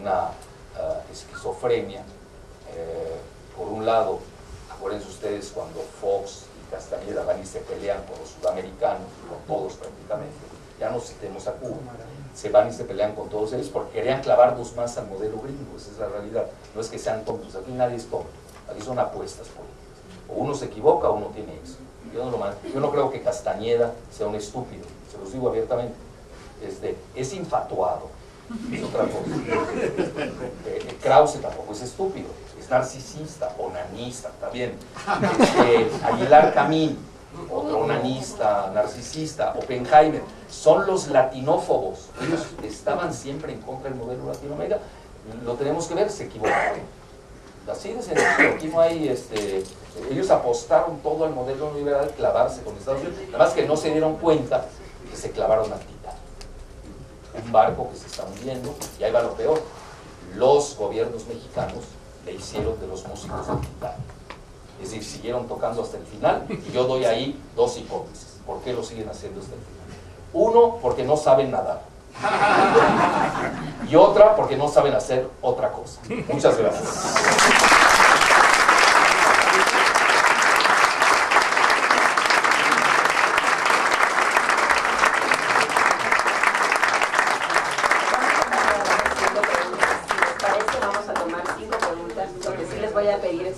una esquizofrenia. Por un lado, acuérdense ustedes cuando Fox y Castañeda van y se pelean con los sudamericanos, con todos prácticamente, ya no citemos a Cuba, se van y se pelean con todos ellos porque querían clavarnos más al modelo gringo. Esa es la realidad. No es que sean tontos, aquí nadie es tonto, aquí son apuestas políticas. O uno se equivoca o uno tiene éxito. Yo no creo que Castañeda sea un estúpido, se los digo abiertamente. Es infatuado, es otra cosa. Krause tampoco es estúpido, es narcisista, onanista también. Aguilar Camín, otro onanista, narcisista. Oppenheimer, son los latinófobos. Ellos estaban siempre en contra del modelo Latinoamérica. Lo tenemos que ver, se equivocaron. Así de sencillo, aquí no hay, ellos apostaron todo al modelo liberal, clavarse con Estados Unidos, nada más que no se dieron cuenta que se clavaron a Titanic, un barco que se está hundiendo, y ahí va lo peor, los gobiernos mexicanos le hicieron de los músicos de Titanic, es decir, siguieron tocando hasta el final, y yo doy ahí dos hipótesis, ¿por qué lo siguen haciendo hasta el final? Uno, porque no saben nadar, y otra, porque no saben hacer otra cosa. Muchas gracias.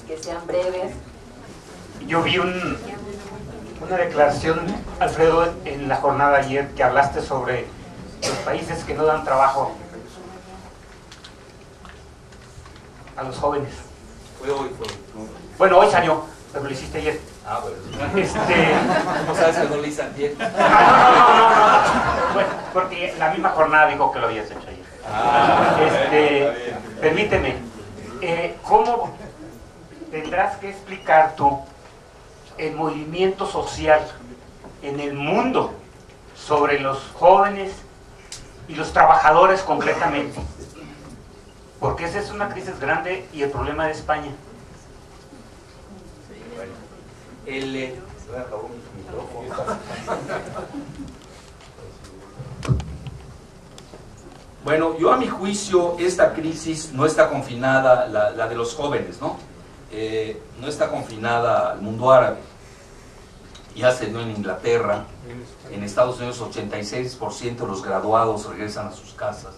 Que sean breves. Yo vi una declaración, Alfredo, en la jornada ayer que hablaste sobre los países que no dan trabajo a los jóvenes. Bueno, hoy salió, pero lo hiciste ayer. Ah, bueno. ¿No sabes que no lo hice ayer? No. Bueno, porque la misma jornada dijo que lo habías hecho ayer. Permíteme, ¿cómo tendrás que explicar tú el movimiento social en el mundo sobre los jóvenes y los trabajadores concretamente? Porque esa es una crisis grande y el problema de España. Bueno, yo a mi juicio esta crisis no está confinada, la de los jóvenes, ¿no? No está confinada al mundo árabe. Ya se dio en Inglaterra, en Estados Unidos 86% de los graduados regresan a sus casas.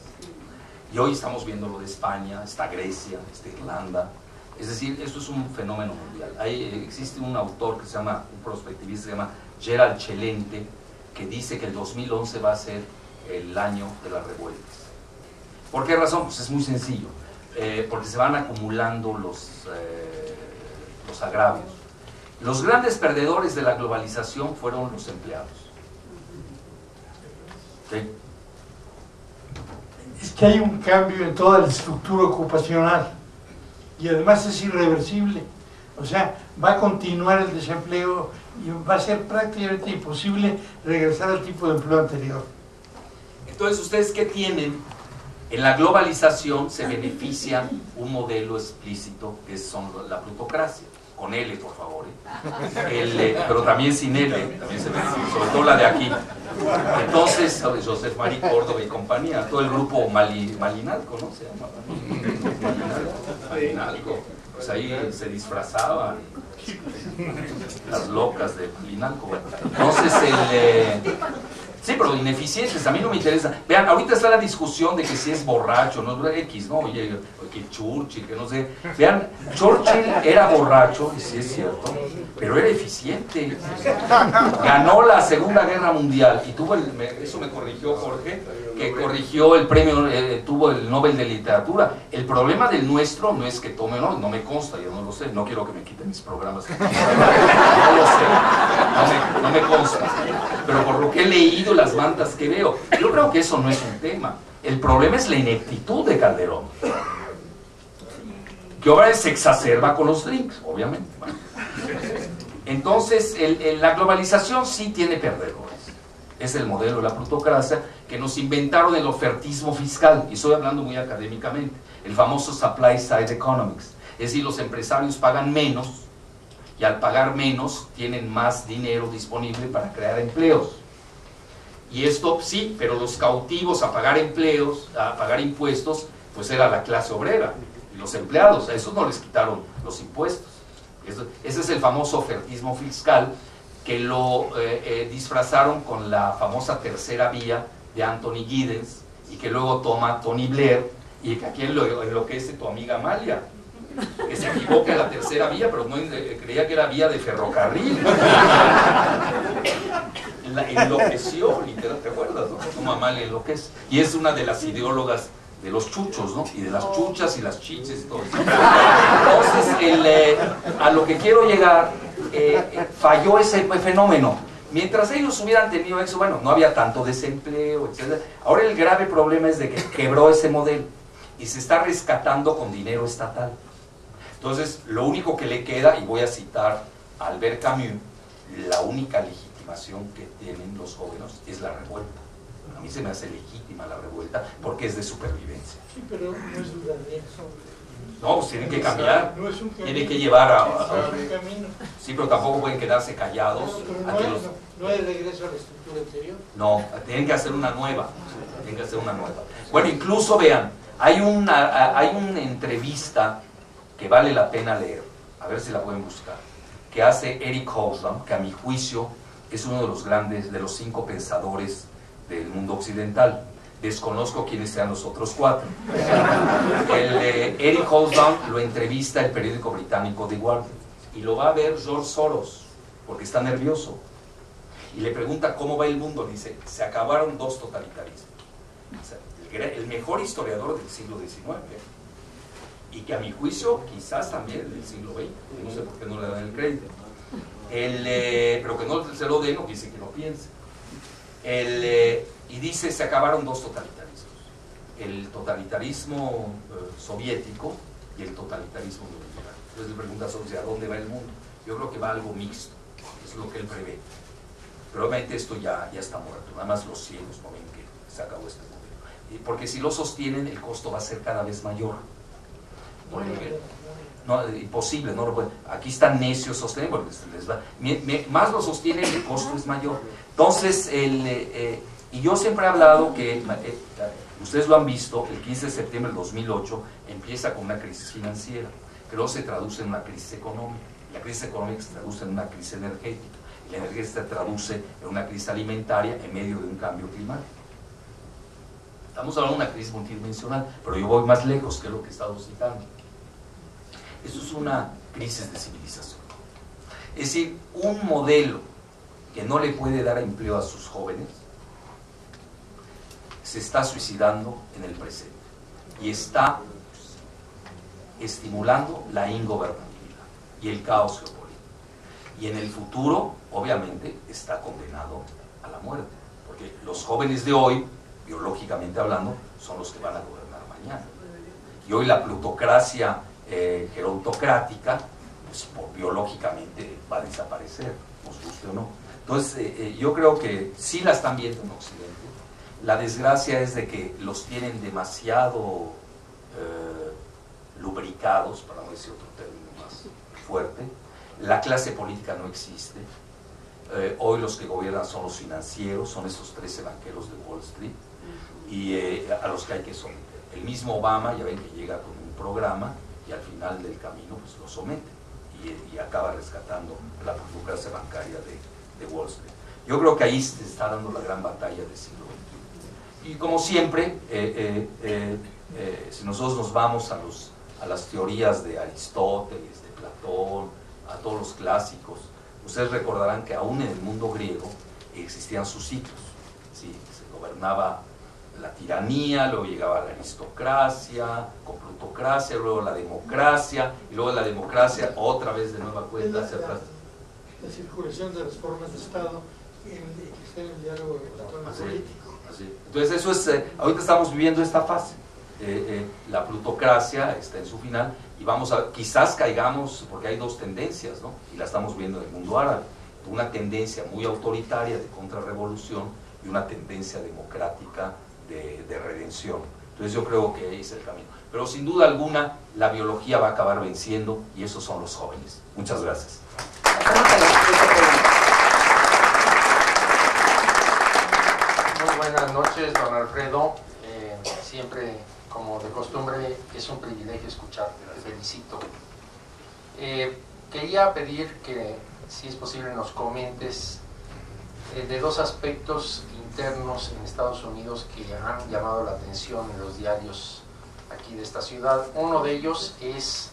Y hoy estamos viendo lo de España, está Grecia, está Irlanda. Es decir, esto es un fenómeno mundial. Existe un autor que se llama, un prospectivista que se llama Gerald Celente, que dice que el 2011 va a ser el año de las revueltas. ¿Por qué razón? Pues es muy sencillo. Porque se van acumulando los agravios. Los grandes perdedores de la globalización fueron los empleados. ¿Sí? Es que hay un cambio en toda la estructura ocupacional y además es irreversible. O sea, va a continuar el desempleo y va a ser prácticamente imposible regresar al tipo de empleo anterior. Entonces, ¿ustedes qué tienen? En la globalización se beneficia un modelo explícito que son la plutocracia, con L por favor, pero también sin L, también se beneficia, sobre todo la de aquí. Entonces, Joseph Marie Córdoba y compañía, todo el grupo Malinalco, ¿no? Se llama Malinalco, pues ahí se disfrazaban las locas de Malinalco. Bueno, entonces sí, pero ineficientes, a mí no me interesa. Vean, ahorita está la discusión de que si es borracho, no X, ¿no? Oye, que Churchill, que no sé. Vean, Churchill era borracho, y sí es cierto, pero era eficiente. Ganó la Segunda Guerra Mundial y tuvo eso me corrigió Jorge, que corrigió el premio, tuvo el Nobel de Literatura. El problema del nuestro no es que tome, no me consta, yo no lo sé, no quiero que me quiten mis programas. No lo sé, no me consta. Pero por lo que he leído, las mantas que veo, yo creo que eso no es un tema. El problema es la ineptitud de Calderón, que ahora se exacerba con los drinks, obviamente. Entonces, la globalización sí tiene perdedores. Es el modelo de la plutocracia que nos inventaron el ofertismo fiscal, y estoy hablando muy académicamente, el famoso supply side economics. Es decir, los empresarios pagan menos, y al pagar menos tienen más dinero disponible para crear empleos. Y esto sí, pero los cautivos a pagar empleos, a pagar impuestos, pues era la clase obrera y los empleados. A esos no les quitaron los impuestos. Ese es el famoso ofertismo fiscal, que lo disfrazaron con la famosa tercera vía de Anthony Giddens, y que luego toma Tony Blair, y que aquí enloquece tu amiga Amalia, que se equivoca en la tercera vía, pero no creía que era vía de ferrocarril. Enloqueció, literal, ¿te acuerdas, no? Como Amalia enloquece. Y es una de las ideólogas de los chuchos, ¿no? Y de las chuchas y las chiches y todo eso. Entonces, a lo que quiero llegar, falló ese fenómeno. Mientras ellos hubieran tenido eso, bueno, no había tanto desempleo, etc. Ahora el grave problema es de que quebró ese modelo y se está rescatando con dinero estatal. Entonces, lo único que le queda, y voy a citar a Albert Camus, la única legitimación que tienen los jóvenes es la revuelta. A mí se me hace legítima la revuelta porque es de supervivencia. Sí, pero no es duradero. No, pues tienen que cambiar, No es un camino. tienen que llevar a un camino. sí, pero tampoco pueden quedarse callados. Pero no hay regreso a la estructura anterior. No, tienen que hacer una nueva. Tienen que hacer una nueva. Bueno, incluso vean, hay una entrevista que vale la pena leer, a ver si la pueden buscar, que hace Eric Hobsbawm, que a mi juicio es uno de los grandes, de los 5 pensadores del mundo occidental. Desconozco quiénes sean los otros 4. Eric Hobsbawm lo entrevista el periódico británico The Guardian, y lo va a ver George Soros, porque está nervioso. Y le pregunta cómo va el mundo. Dice, se acabaron 2 totalitarismos. O sea, el mejor historiador del siglo XIX, y que a mi juicio quizás también del siglo XX, no sé por qué no le dan el crédito. Pero que no se lo den, no dice que no piense. Y dice, se acabaron 2 totalitarismos. El totalitarismo soviético y el totalitarismo neoliberal. Entonces le pregunta a Soros, ¿a dónde va el mundo? Yo creo que va algo mixto, es lo que él prevé. Pero obviamente esto ya está muerto, nada más los ciegos no ven que se acabó este modelo. Porque si lo sostienen, el costo va a ser cada vez mayor. Porque, no, imposible, no lo pueden. Aquí están necios sosteniendo, porque les va, más lo sostienen, el costo es mayor. Entonces, y yo siempre he hablado que, ustedes lo han visto, el 15 de septiembre del 2008 empieza con una crisis financiera, que luego se traduce en una crisis económica. La crisis económica se traduce en una crisis energética, y la energética se traduce en una crisis alimentaria en medio de un cambio climático. Estamos hablando de una crisis multidimensional, pero yo voy más lejos, que es lo que he estado citando. Eso es una crisis de civilización. Es decir, un modelo que no le puede dar empleo a sus jóvenes se está suicidando en el presente y está estimulando la ingobernabilidad y el caos geopolítico. Y en el futuro, obviamente, está condenado a la muerte, porque los jóvenes de hoy, biológicamente hablando, son los que van a gobernar mañana. Y hoy la plutocracia gerontocrática, pues biológicamente va a desaparecer, nos guste o no. Entonces, yo creo que sí la están viendo en Occidente. La desgracia es de que los tienen demasiado lubricados, para no decir otro término más fuerte. La clase política no existe. Hoy los que gobiernan son los financieros, son esos 13 banqueros de Wall Street, y a los que hay que someter. El mismo Obama, ya ven que llega con un programa y al final del camino pues lo somete y acaba rescatando la burocracia bancaria de Wall Street. Yo creo que ahí se está dando la gran batalla del siglo XXI. Y como siempre, si nosotros nos vamos a las teorías de Aristóteles, de Platón, a todos los clásicos, ustedes recordarán que aún en el mundo griego existían sus ciclos. ¿Sí? Se gobernaba la tiranía, luego llegaba la aristocracia, con plutocracia, luego la democracia, y luego la democracia otra vez de nueva cuenta hacia atrás. La circulación de las formas de Estado en el diálogo político. Así. Entonces eso es, ahorita estamos viviendo esta fase. La plutocracia está en su final y vamos a, quizás caigamos, porque hay 2 tendencias, ¿no? Y la estamos viendo en el mundo árabe, una tendencia muy autoritaria de contrarrevolución y una tendencia democrática de redención. Entonces yo creo que ahí es el camino. Pero sin duda alguna la biología va a acabar venciendo y esos son los jóvenes. Muchas gracias. Muy buenas noches, don Alfredo. Siempre como de costumbre, es un privilegio escucharte, te felicito. Quería pedir que, si es posible, nos comentes de dos aspectos internos en Estados Unidos que han llamado la atención en los diarios aquí de esta ciudad. Uno de ellos es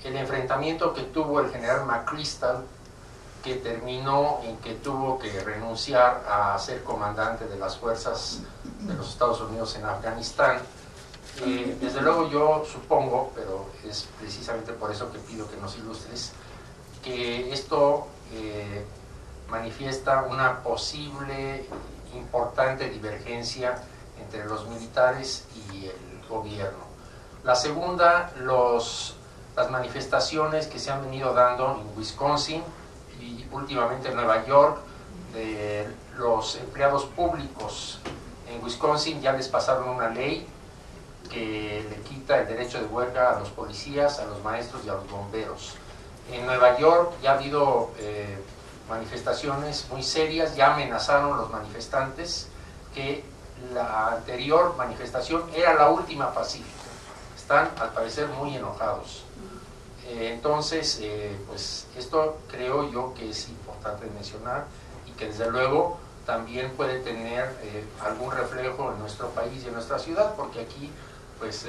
el enfrentamiento que tuvo el general McChrystal, que terminó en que tuvo que renunciar a ser comandante de las fuerzas de los Estados Unidos en Afganistán. Desde luego yo supongo, pero es precisamente por eso que pido que nos ilustres, que esto manifiesta una posible importante divergencia entre los militares y el gobierno. La segunda, las manifestaciones que se han venido dando en Wisconsin y últimamente en Nueva York de los empleados públicos. En Wisconsin ya les pasaron una ley que le quita el derecho de huelga a los policías, a los maestros y a los bomberos. En Nueva York ya ha habido manifestaciones muy serias, ya amenazaron los manifestantes que la anterior manifestación era la última pacífica. Están al parecer muy enojados. Entonces, pues esto creo yo que es importante mencionar y que desde luego también puede tener algún reflejo en nuestro país y en nuestra ciudad, porque aquí pues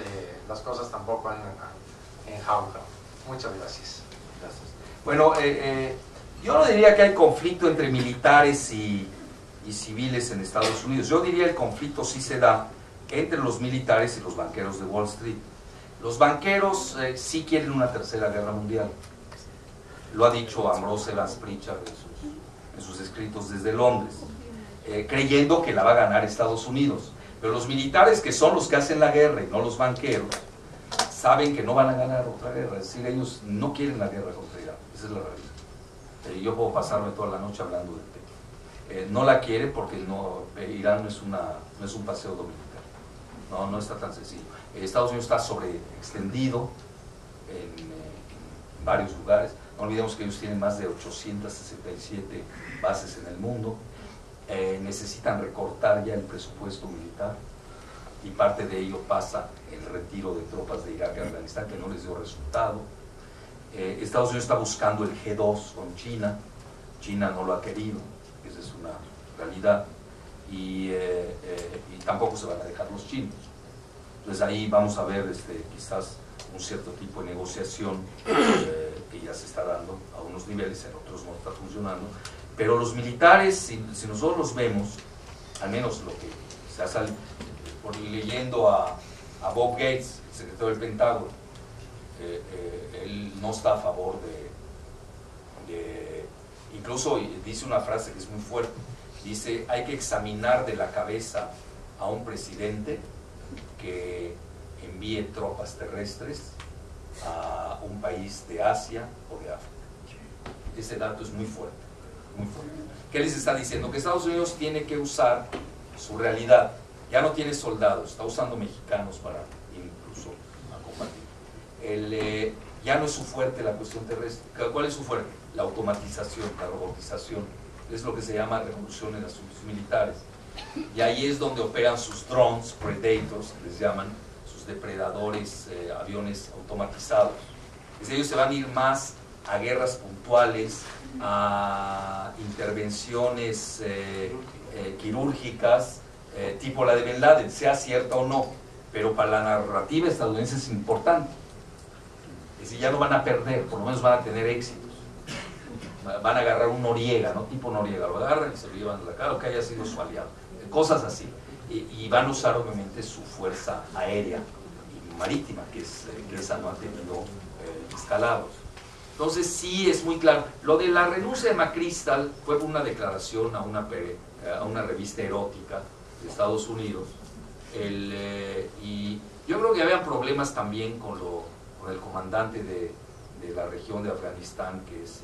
las cosas tampoco andan en jauja. Muchas gracias. Gracias. Bueno, yo no diría que hay conflicto entre militares y civiles en Estados Unidos. Yo diría el conflicto sí se da entre los militares y los banqueros de Wall Street. Los banqueros sí quieren una tercera guerra mundial. Lo ha dicho Ambrose Evans Pritchard en sus escritos desde Londres, creyendo que la va a ganar Estados Unidos. Pero los militares, que son los que hacen la guerra y no los banqueros, saben que no van a ganar otra guerra. Es decir, ellos no quieren la guerra contra Irán. Esa es la realidad. Yo puedo pasarme toda la noche hablando del tema. No la quieren porque Irán no es un paseo militar. No está tan sencillo. Estados Unidos está sobreextendido en varios lugares. No olvidemos que ellos tienen más de 867 bases en el mundo. Necesitan recortar ya el presupuesto militar y parte de ello pasa el retiro de tropas de Irak y Afganistán, que no les dio resultado. Estados Unidos está buscando el G2 con China. China no lo ha querido, esa es una realidad, y tampoco se van a dejar los chinos. Entonces ahí vamos a ver quizás un cierto tipo de negociación que ya se está dando a unos niveles, en otros no está funcionando. Pero los militares, si nosotros los vemos, al menos lo que se ha salido, por leyendo a Bob Gates, el secretario del Pentágono, él no está a favor incluso dice una frase que es muy fuerte, dice: hay que examinar de la cabeza a un presidente que envíe tropas terrestres a un país de Asia o de África. Ese dato es muy fuerte, muy fuerte. ¿Qué les está diciendo? Que Estados Unidos tiene que usar su realidad. Ya no tiene soldados, está usando mexicanos para incluso a combatir. Ya no es su fuerte la cuestión terrestre. ¿Cuál es su fuerte? La automatización, la robotización. Es lo que se llama revolución en asuntos militares. Y ahí es donde operan sus drones, predators, les llaman, sus depredadores, aviones automatizados. Es decir, ellos se van a ir más a guerras puntuales, a intervenciones quirúrgicas, tipo la de Bin Laden, sea cierta o no, pero para la narrativa estadounidense es importante. Es decir, ya no van a perder, por lo menos van a tener éxitos. Van a agarrar un Noriega, ¿no? Tipo Noriega, lo agarran y se lo llevan a la cara, que haya sido su aliado. Cosas así. Y van a usar obviamente su fuerza aérea y marítima, que esa no ha tenido escalados. Entonces sí es muy claro. Lo de la renuncia de McChrystal fue una declaración a una revista erótica de Estados Unidos. Y yo creo que había problemas también con el comandante de la región de Afganistán, que es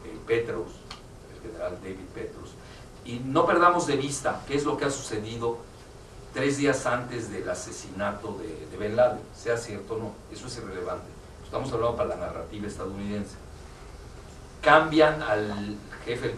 el Petraeus, el general David Petraeus. Y no perdamos de vista qué es lo que ha sucedido 3 días antes del asesinato de Bin Laden, sea cierto o no, eso es irrelevante. Estamos hablando para la narrativa estadounidense. Cambian al jefe del